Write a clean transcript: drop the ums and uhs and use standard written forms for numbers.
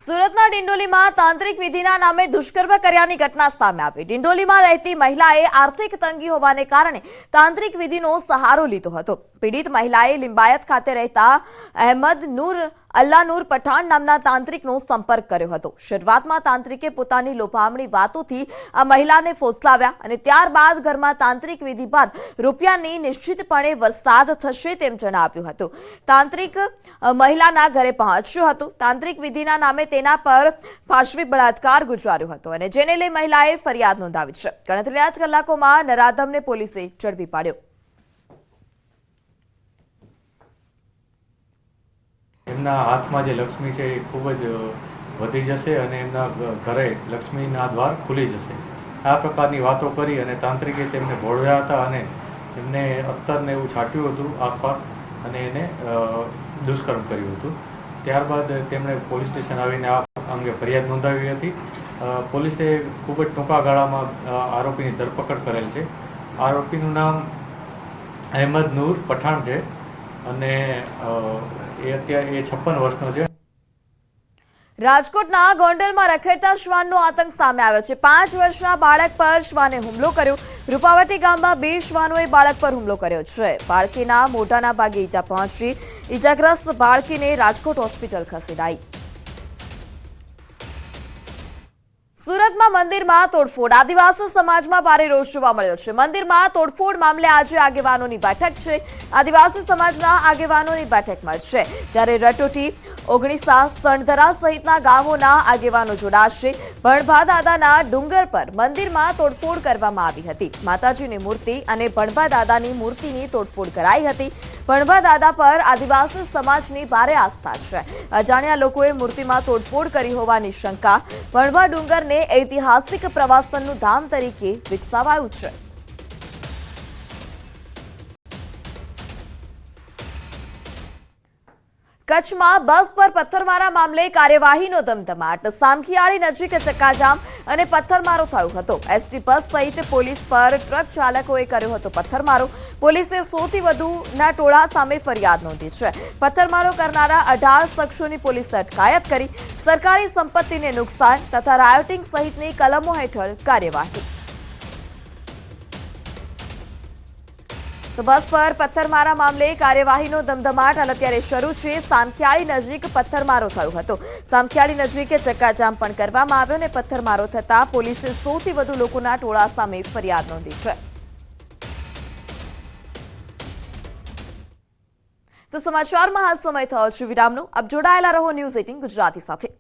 સુરતના ડિંડોલીમાં તાંત્રિક વિધિના નામે દુષ્કર્મ કર્યાની ઘટના સામે આવી। ડિંડોલીમાં રહેતી મહિલાએ આર્થિક તંગી હોવાને કારણે તાંત્રિક વિધિનો સહારો લીધો હતો। પીડિત મહિલાએ લિંબાયત ખાતે રહેતા અહેમદ નૂર અલ્લાનુર પઠાણ નામના તાંત્રિકનો સંપર્ક કર્યો હતો। શરૂઆતમાં તાંત્રિકે પોતાની લોભામણી વાતોથી આ મહિલાને ફોસલાવ્યા અને ત્યારબાદ ઘરમાં તાંત્રિક વિધિ બાદ રૂપિયાની નિશ્ચિતપણે વરસાદ થશે તેમ જણાવ્યું હતું। તાંત્રિક મહિલાના ઘરે પહોંચ્યો હતો। તાંત્રિક વિધિના નામે તેના પર પાશવી બળાત્કાર ગુજાર્યો હતો અને જેને લઈ મહિલાએ ફરિયાદ નોંધાવી છે। ગણતરીના જ કલાકોમાં નરાધમને પોલીસે ઝડપી પાડ્યો। એમના હાથમાં જે લક્ષ્મી છે એ ખૂબ જ વધી જશે અને એમના ઘરે લક્ષ્મીના દ્વાર ખુલી જશે। આ પ્રકારની વાતો કરી અને તાંત્રિકે તેમને ભોળવ્યા હતા અને એમને અત્તરને એવું છાંટ્યું હતું આસપાસ અને એને દુષ્કર્મ કર્યું હતું। ત્યારબાદ તેમણે પોલીસ સ્ટેશન આવીને આ અંગે ફરિયાદ નોંધાવી હતી। પોલીસે ખૂબ જ ટૂંકા ગાળામાં આરોપીની ધરપકડ કરેલ છે। આરોપીનું નામ અહેમદ નૂર પઠાણ છે અને એ અત્યારે 56 વર્ષનો છે। રાજકોટના ગોંડલમાં રખડતા શ્વાનનો આતંક સામે આવ્યો છે। 5 વર્ષના બાળક પર શ્વાને હુમલો કર્યો। રૂપાવટી ગામમાં 2 શ્વાનોએ બાળક પર હુમલો કર્યો છે। બાળકીના મોઢાના ભાગે ઈજા પહોંચી। ઈજાગ્રસ્ત બાળકીને રાજકોટ હોસ્પિટલ ખસેડાઈ। સુરતમાં મંદિરમાં તોડફોડ। આદિવાસી સમાજમાં ભારે રોષ જોવા મળ્યો છે। મંદિરમાં તોડફોડ મામલે આજે આગેવાનોની બેઠક છે। આદિવાસી સમાજના આગેવાનોની બેઠક મળશે જ્યારે રટોટી, ઓગણીસા, સણધરા સહિતના ગામોના આગેવાનો જોડાશે। ભણભા દાદાના ડુંગર પર મંદિરમાં તોડફોડ કરવામાં આવી હતી। માતાજીની મૂર્તિ અને ભણભા દાદાની મૂર્તિની તોડફોડ કરાઈ હતી। ભણભા દાદા પર આદિવાસી સમાજની ભારે આસ્થા છે। અજાણ્યા લોકોએ મૂર્તિમાં તોડફોડ કરી હોવાની શંકા। ભણભા ડુંગરને ઐતિહાસિક પ્રવાસનનું ધામ તરીકે વિકસાવાયું છે। કચ્છમાં બસ પર પથ્થરમારા મામલે કાર્યવાહીનો ધમધમાટ। સામખિયાળી નજીક ચક્કાજામ અને પથ્થરમારો થયો હતો। એસટી બસ સહિત પોલીસ પર ટ્રક ચાલકોએ કર્યો હતો પથ્થરમારો। પોલીસે 100 થી વધુના ટોળા સામે ફરિયાદ નોંધી છે। પથ્થરમારો કરનારા 18 શખ્સોની પોલીસે અટકાયત કરી। સરકારી સંપત્તિને નુકસાન તથા રાયોટિંગ સહિતની કલમો હેઠળ કાર્યવાહી। તો બસ પર પથ્થરમારા મામલે કાર્યવાહીનો ધમધમાટ હાલ અત્યારે શરૂ છે। સામખિયાળી નજીક પથ્થરમારો થયો હતો। સામખિયાળી નજીક ચક્કાજામ પણ કરવામાં આવ્યો અને પથ્થરમારો થતા પોલીસે 100 થી વધુ લોકોના ટોળા સામે ફરિયાદ નોંધી છે। તો સમાચારમાં હાલ સમય થયો છે વિરામનો। આપ જોડાયેલા રહો ન્યૂઝ 18 ગુજરાતી સાથે।